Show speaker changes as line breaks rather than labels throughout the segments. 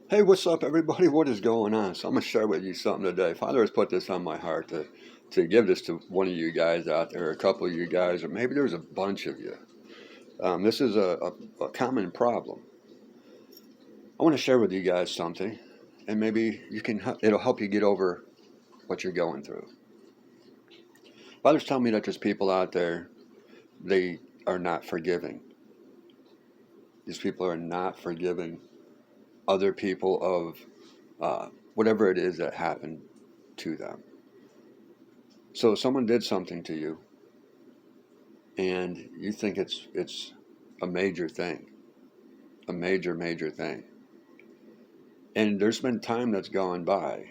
Hey, what's up, everybody? What is going on? So I'm gonna share with you something today. Father has put this on my heart to give this to one of you guys out there, a couple of you guys, or maybe there's a bunch of you. This is a common problem. I want to share with you guys something, and maybe it'll help you get over what you're going through. Father's telling me that there's people out there, they are not forgiving. These people are not forgiving other people of whatever it is that happened to them. So someone did something to you, and you think it's a major thing, a major thing. And there's been time that's gone by.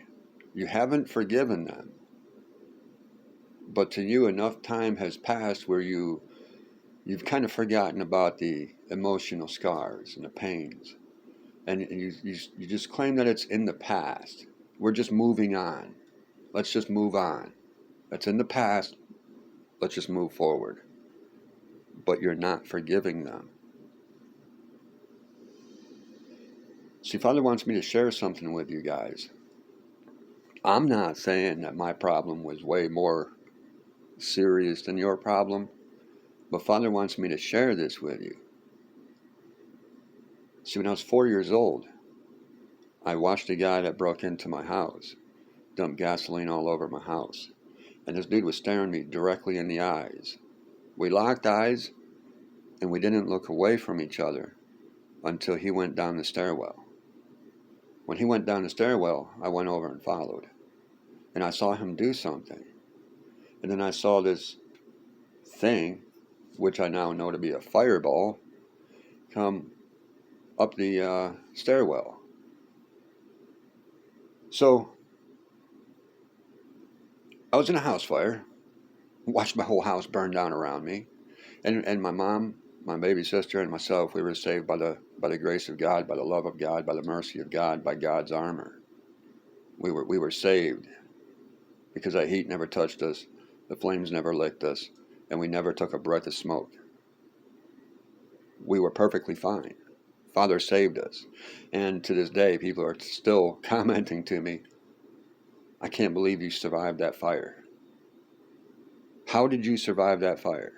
You haven't forgiven them, but to you enough time has passed where you've kind of forgotten about the emotional scars and the pains, and you just claim that it's in the past. We're just moving on. Let's just move on. That's in the past. Let's just move forward. But you're not forgiving them. See, Father wants me to share something with you guys. I'm not saying that my problem was way more serious than your problem, but Father wants me to share this with you. See, when I was 4 years old, I watched a guy that broke into my house, dumped gasoline all over my house, and this dude was staring me directly in the eyes. We locked eyes, and we didn't look away from each other until he went down the stairwell. When he went down the stairwell, I went over and followed, and I saw him do something. And then I saw this thing, which I now know to be a fireball, come up the stairwell. So I was in a house fire, watched my whole house burn down around me, and my mom, my baby sister, and myself, we were saved by the grace of God, by the love of God, by the mercy of God, by God's armor. We were saved because that heat never touched us, the flames never licked us, and we never took a breath of smoke. We were perfectly fine. Father saved us. And to this day, people are still commenting to me, I can't believe you survived that fire. How did you survive that fire?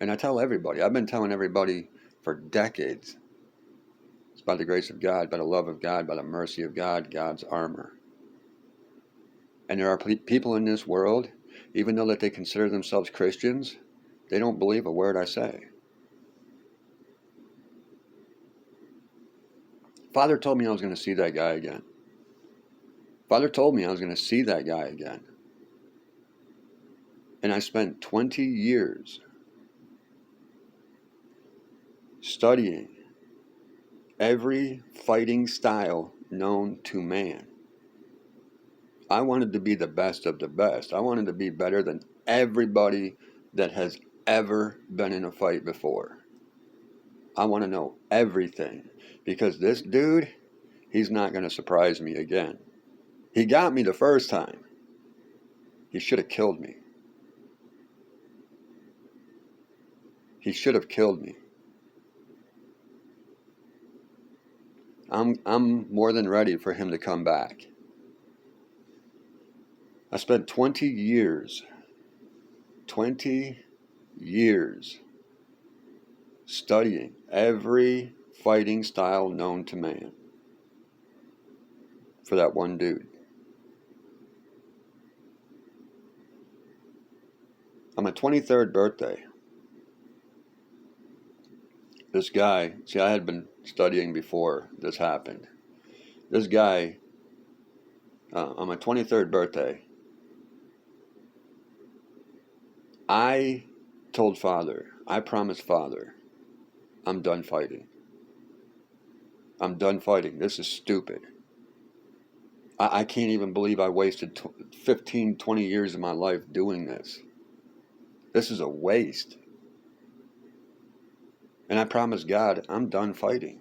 And I tell everybody, I've been telling everybody for decades, it's by the grace of God, by the love of God, by the mercy of God, God's armor. And there are people in this world, even though that they consider themselves Christians, they don't believe a word I say. Father told me I was going to see that guy again. Father told me I was going to see that guy again. And I spent 20 years studying every fighting style known to man. I wanted to be the best of the best. I wanted to be better than everybody that has ever been in a fight before. I want to know everything because this dude, he's not going to surprise me again. He got me the first time. He should have killed me. He should have killed me. I'm more than ready for him to come back. I spent 20 years studying every fighting style known to man for that one dude. On my 23rd birthday, this guy, see, I had been studying before this happened. This guy, on my 23rd birthday, I told Father, I promised Father, I'm done fighting. I'm done fighting. This is stupid. I can't even believe I wasted 15, 20 years of my life doing this. This is a waste. And I promised God, I'm done fighting.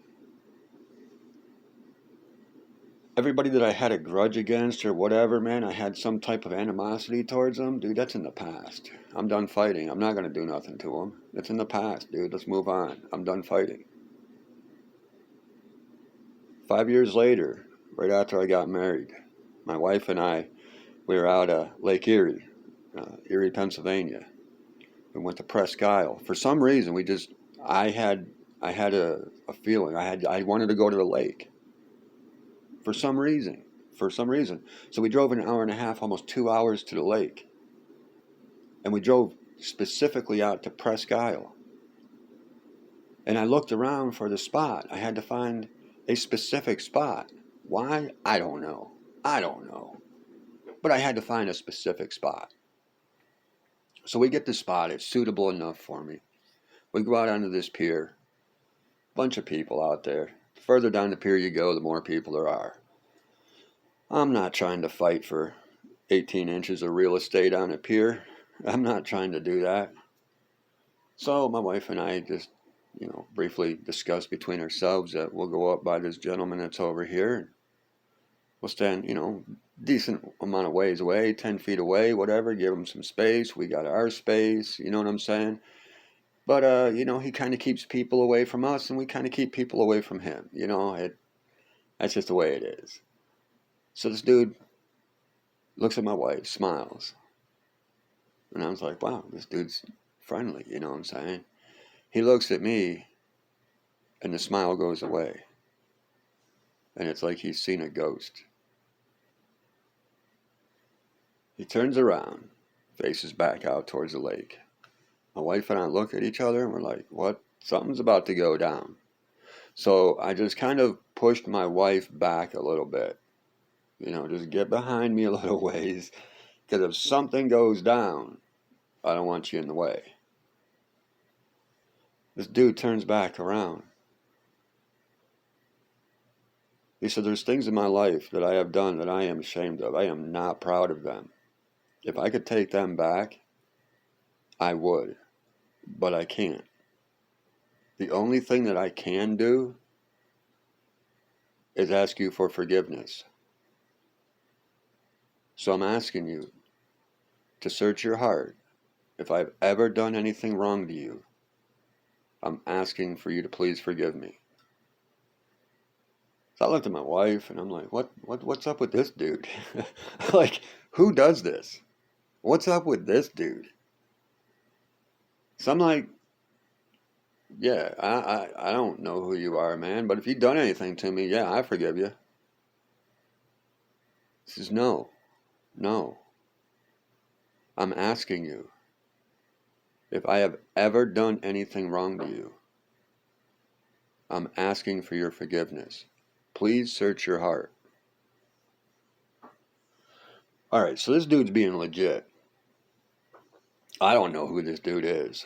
Everybody that I had a grudge against or whatever, man, I had some type of animosity towards them, dude, that's in the past. I'm done fighting. I'm not going to do nothing to them. It's in the past, dude. Let's move on. I'm done fighting. 5 years later, right after I got married, my wife and I, we were out at Lake Erie, Erie, Pennsylvania. We went to Presque Isle. For some reason, I had, I had a feeling. I wanted to go to the lake. For some reason. For some reason. So we drove an hour and a half, almost 2 hours to the lake. And we drove specifically out to Presque Isle. And I looked around for the spot. I had to find a specific spot. Why? I don't know. I don't know. But I had to find a specific spot. So we get the spot. It's suitable enough for me. We go out onto this pier. Bunch of people out there. The further down the pier you go, the more people there are. I'm not trying to fight for 18 inches of real estate on a pier. I'm not trying to do that. So my wife and I just, briefly discussed between ourselves that we'll go up by this gentleman that's over here. And we'll stand, decent amount of ways away, 10 feet away, whatever, give him some space. We got our space, you know what I'm saying? But, he kind of keeps people away from us and we kind of keep people away from him. That's just the way it is. So this dude looks at my wife, smiles. And I was like, wow, this dude's friendly, you know what I'm saying? He looks at me and the smile goes away. And it's like he's seen a ghost. He turns around, faces back out towards the lake. My wife and I look at each other and we're like, what? Something's about to go down. So I just kind of pushed my wife back a little bit. Just get behind me a little ways. Because if something goes down, I don't want you in the way. This dude turns back around. He said, there's things in my life that I have done that I am ashamed of. I am not proud of them. If I could take them back, I would. But I can't. The only thing that I can do is ask you for forgiveness. So I'm asking you to search your heart. If I've ever done anything wrong to you, I'm asking for you to please forgive me. So I looked at my wife and I'm like, what's up with this dude? Like, who does this? What's up with this dude? So I'm like, yeah, I don't know who you are, man, but if you've done anything to me, yeah, I forgive you. He says, no. I'm asking you, if I have ever done anything wrong to you, I'm asking for your forgiveness. Please search your heart. All right, so this dude's being legit. I don't know who this dude is.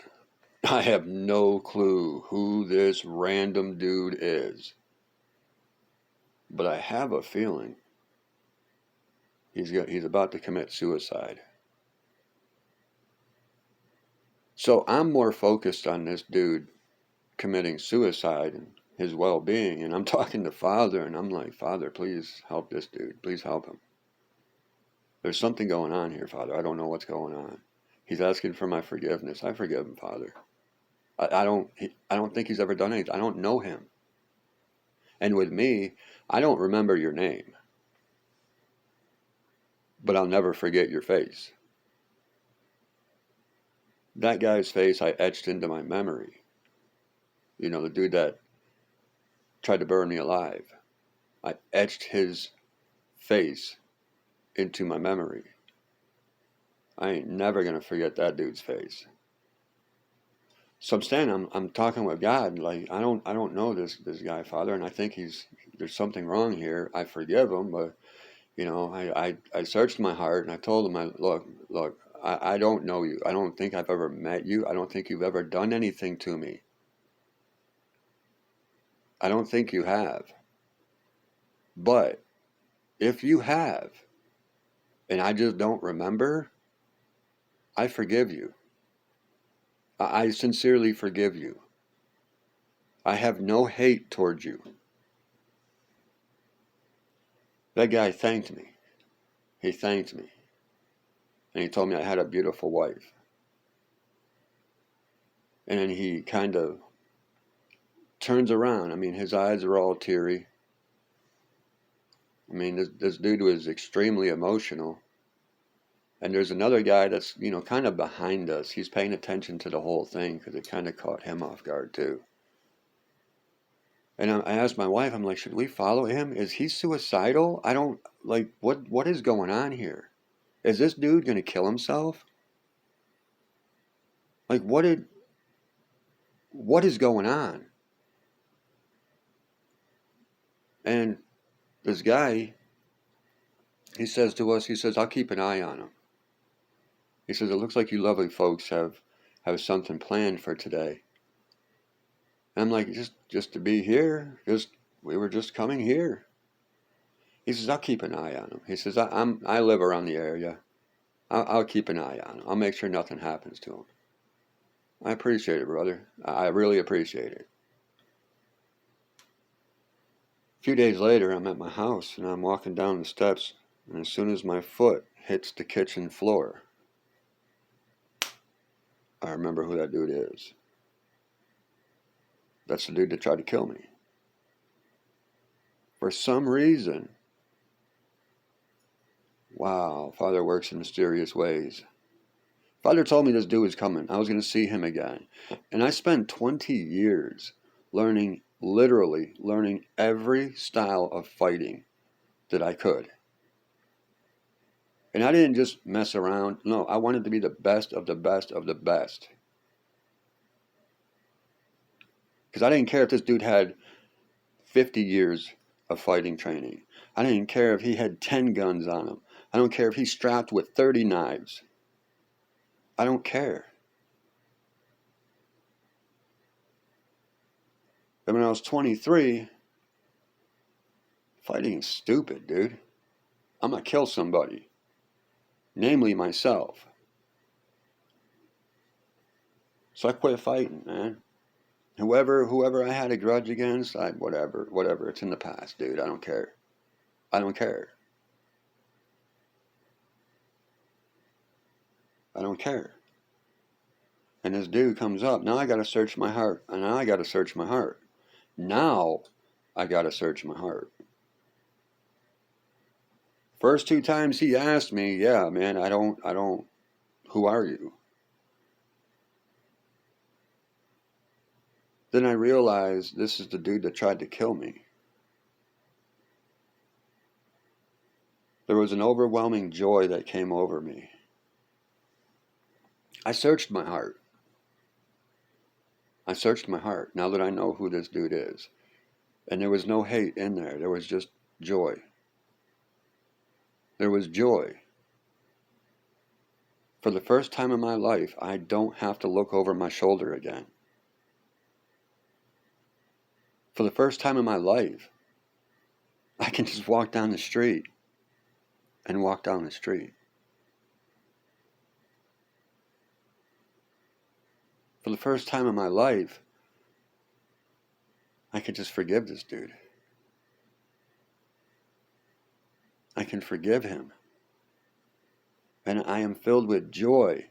I have no clue who this random dude is. But I have a feeling he's about to commit suicide. So I'm more focused on this dude committing suicide and his well-being, and I'm talking to Father, and I'm like, Father, please help this dude. Please help him. There's something going on here, Father. I don't know what's going on. He's asking for my forgiveness. I forgive him, Father. I don't think he's ever done anything. I don't know him. And with me, I don't remember your name, but I'll never forget your face. That guy's face I etched into my memory. The dude that tried to burn me alive. I etched his face into my memory. I ain't never gonna forget that dude's face. So I'm talking with God, like I don't know this guy, Father, and I think there's something wrong here. I forgive him, but I searched my heart and I told him, look, I don't know you. I don't think I've ever met you. I don't think you've ever done anything to me. I don't think you have. But if you have, and I just don't remember, I forgive you. I sincerely forgive you. I have no hate towards you. That guy thanked me. He thanked me. And he told me I had a beautiful wife. And then he kind of turns around. I mean, his eyes are all teary. I mean, this dude was extremely emotional. And there's another guy that's, kind of behind us. He's paying attention to the whole thing because it kind of caught him off guard too. And I asked my wife, I'm like, should we follow him? Is he suicidal? I don't, like, what is going on here? Is this dude going to kill himself? Like, what is going on? And this guy, he says to us, he says, I'll keep an eye on him. He says, it looks like you lovely folks have something planned for today. And I'm like, just to be here, we were just coming here. He says, I'll keep an eye on him. He says, I live around the area. I'll keep an eye on him. I'll make sure nothing happens to him. I appreciate it, brother. I really appreciate it. A few days later, I'm at my house and I'm walking down the steps, and as soon as my foot hits the kitchen floor, I remember who that dude is. That's the dude that tried to kill me. For some reason, wow, Father works in mysterious ways. Father told me this dude was coming. I was going to see him again. And I spent 20 years literally learning every style of fighting that I could. And I didn't just mess around. No, I wanted to be the best of the best of the best. Because I didn't care if this dude had 50 years of fighting training. I didn't care if he had 10 guns on him. I don't care if he's strapped with 30 knives. I don't care. And when I was 23, fighting is stupid, dude. I'm going to kill somebody. Namely myself. So I quit fighting, man. Whoever I had a grudge against, whatever. It's in the past, dude. I don't care. I don't care. I don't care. And this dude comes up. Now I got to search my heart. And now I got to search my heart. Now I got to search my heart. First 2 times he asked me, yeah, man, I don't, who are you? Then I realized this is the dude that tried to kill me. There was an overwhelming joy that came over me. I searched my heart. I searched my heart now that I know who this dude is. And there was no hate in there. There was just joy. There was joy. For the first time in my life, I don't have to look over my shoulder again. For the first time in my life, I can just walk down the street and walk down the street. For the first time in my life, I can just forgive this dude. I can forgive him. And I am filled with joy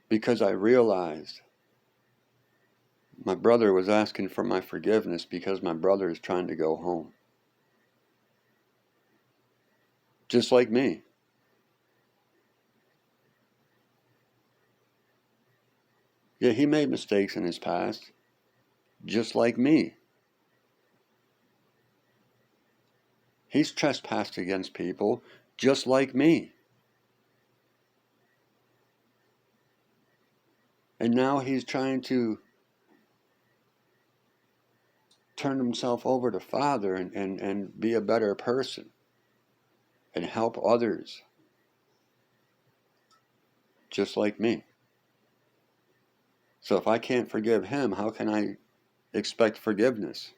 because I realized my brother was asking for my forgiveness because my brother is trying to go home. Just like me. Yeah, he made mistakes in his past. Just like me. He's trespassed against people just like me. And now he's trying to turn himself over to Father and be a better person and help others just like me. So if I can't forgive him, how can I expect forgiveness?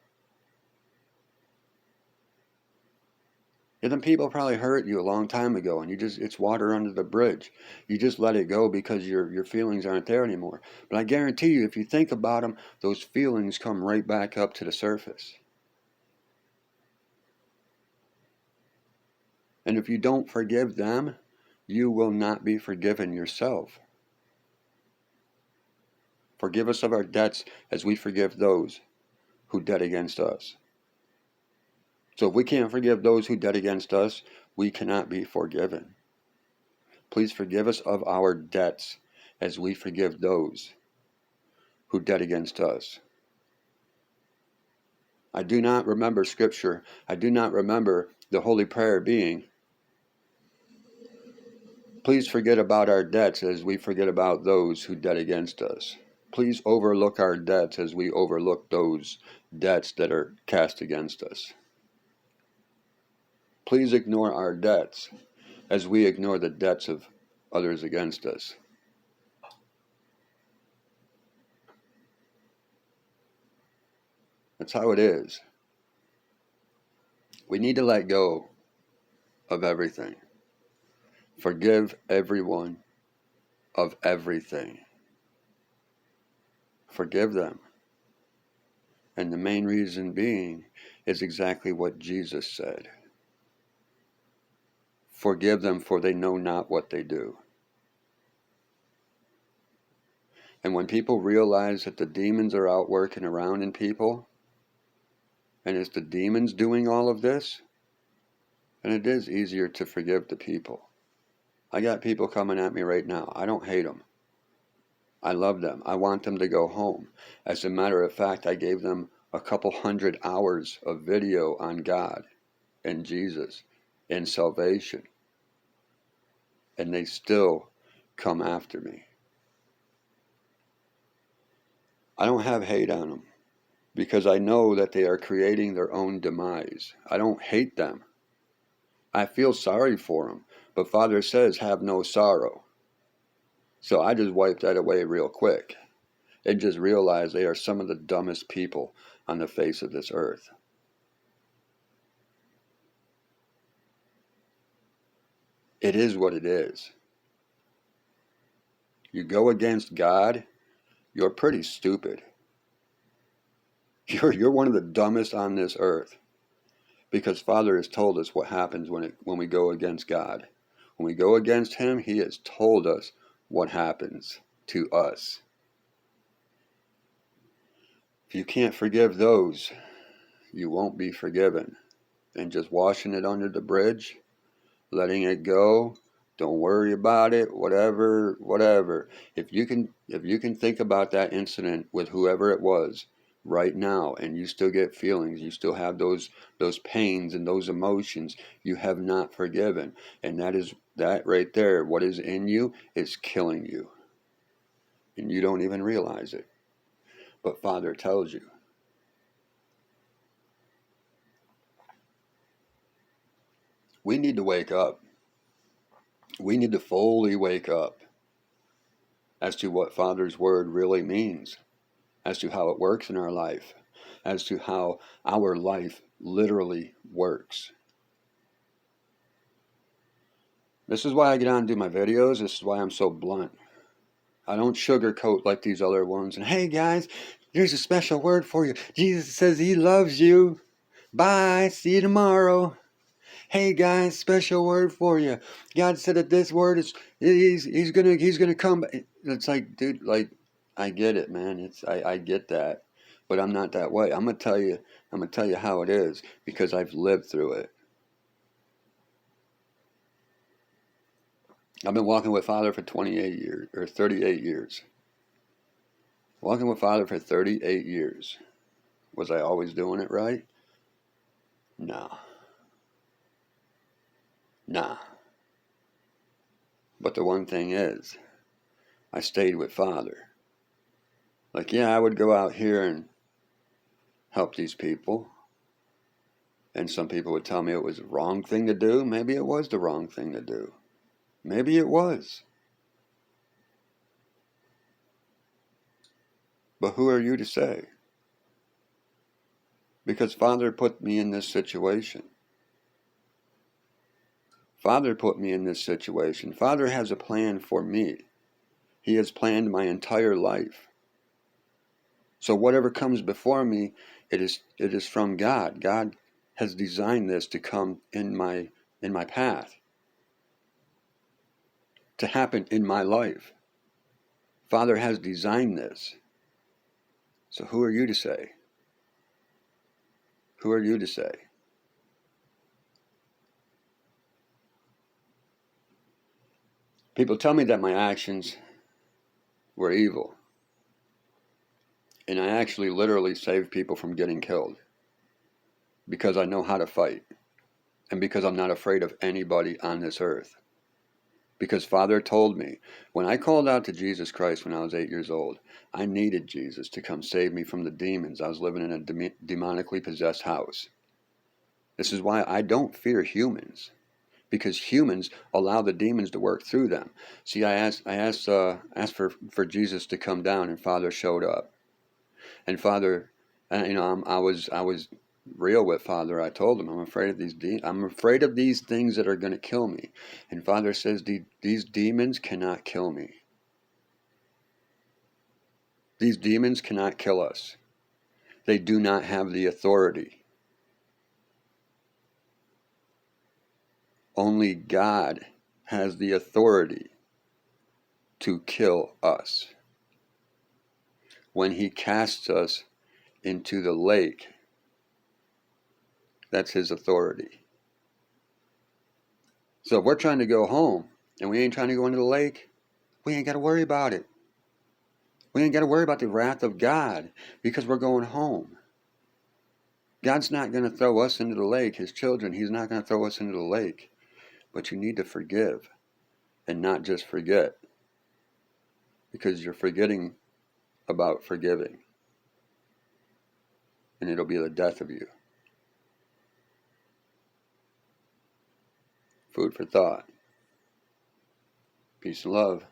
And then people probably hurt you a long time ago and it's water under the bridge. You just let it go because your feelings aren't there anymore. But I guarantee you, if you think about them, those feelings come right back up to the surface. And if you don't forgive them, you will not be forgiven yourself. Forgive us of our debts as we forgive those who debt against us. So So if we can't forgive those who debt against us, we cannot be forgiven. Please forgive us of our debts as we forgive those who debt against us. I do not remember scripture. I do not remember the holy prayer being, please forget about our debts as we forget about those who debt against us. Please overlook our debts as we overlook those debts that are cast against us. Please ignore our debts as we ignore the debts of others against us. That's how it is. We need to let go of everything. Forgive everyone of everything. Forgive them. And the main reason being is exactly what Jesus said. Forgive them, for they know not what they do. And when people realize that the demons are out working around in people, and it's the demons doing all of this, then it is easier to forgive the people. I got people coming at me right now. I don't hate them. I love them. I want them to go home. As a matter of fact, I gave them a couple 100 hours of video on God and Jesus and salvation. And they still come after me. I don't have hate on them because I know that they are creating their own demise. I don't hate them. I feel sorry for them. But Father says, have no sorrow. So I just wiped that away real quick and just realized they are some of the dumbest people on the face of this earth. It is what it is. You go against God, you're pretty stupid. You're one of the dumbest on this earth. Because Father has told us what happens when we go against God. When we go against Him, He has told us what happens to us. If you can't forgive those, you won't be forgiven. And just washing it under the bridge, letting it go, don't worry about it, whatever. If you can think about that incident with whoever it was right now, and you still get feelings, you still have those pains and those emotions, you have not forgiven. And that right there, what is in you is killing you. And you don't even realize it. But Father tells you. We need to wake up. We need to fully wake up as to what Father's word really means, as to how it works in our life, as to how our life literally works. This is why I get on and do my videos. This is why I'm so blunt. I don't sugarcoat like these other ones. And hey guys, here's a special word for you. Jesus says He loves you. Bye. See you tomorrow. Hey guys, special word for you. God said that this word is he's gonna come. It's like, dude, like, I get it, man. I get that, but I'm not that way. I'm gonna tell you how it is because I've lived through it. I've been walking with Father for 28 years or 38 years. Walking with Father for 38 years. Was I always doing it right? No. Nah. But the one thing is, I stayed with Father. Like, yeah, I would go out here and help these people. And some people would tell me it was the wrong thing to do. Maybe it was the wrong thing to do. Maybe it was. But who are you to say? Because Father put me in this situation. Father put me in this situation. Father has a plan for me. He has planned my entire life. So whatever comes before me, it is from God. God has designed this to come in my path, to happen in my life. Father has designed this. So who are you to say? Who are you to say? People tell me that my actions were evil, and I actually literally saved people from getting killed because I know how to fight and because I'm not afraid of anybody on this earth. Because Father told me, when I called out to Jesus Christ when I was 8 years old, I needed Jesus to come save me from the demons. I was living in a demonically possessed house. This is why I don't fear humans, because humans allow the demons to work through them. See, I asked for Jesus to come down, and Father showed up. And Father, I was real with Father. I told him, I'm afraid of I'm afraid of these things that are going to kill me. And Father says, these demons cannot kill me. These demons cannot kill us. They do not have the authority. Only God has the authority to kill us. When he casts us into the lake, that's his authority. So if we're trying to go home and we ain't trying to go into the lake, we ain't got to worry about it. We ain't got to worry about the wrath of God because we're going home. God's not going to throw us into the lake, his children. He's not going to throw us into the lake. But you need to forgive and not just forget, because you're forgetting about forgiving. And it'll be the death of you. Food for thought. Peace and love.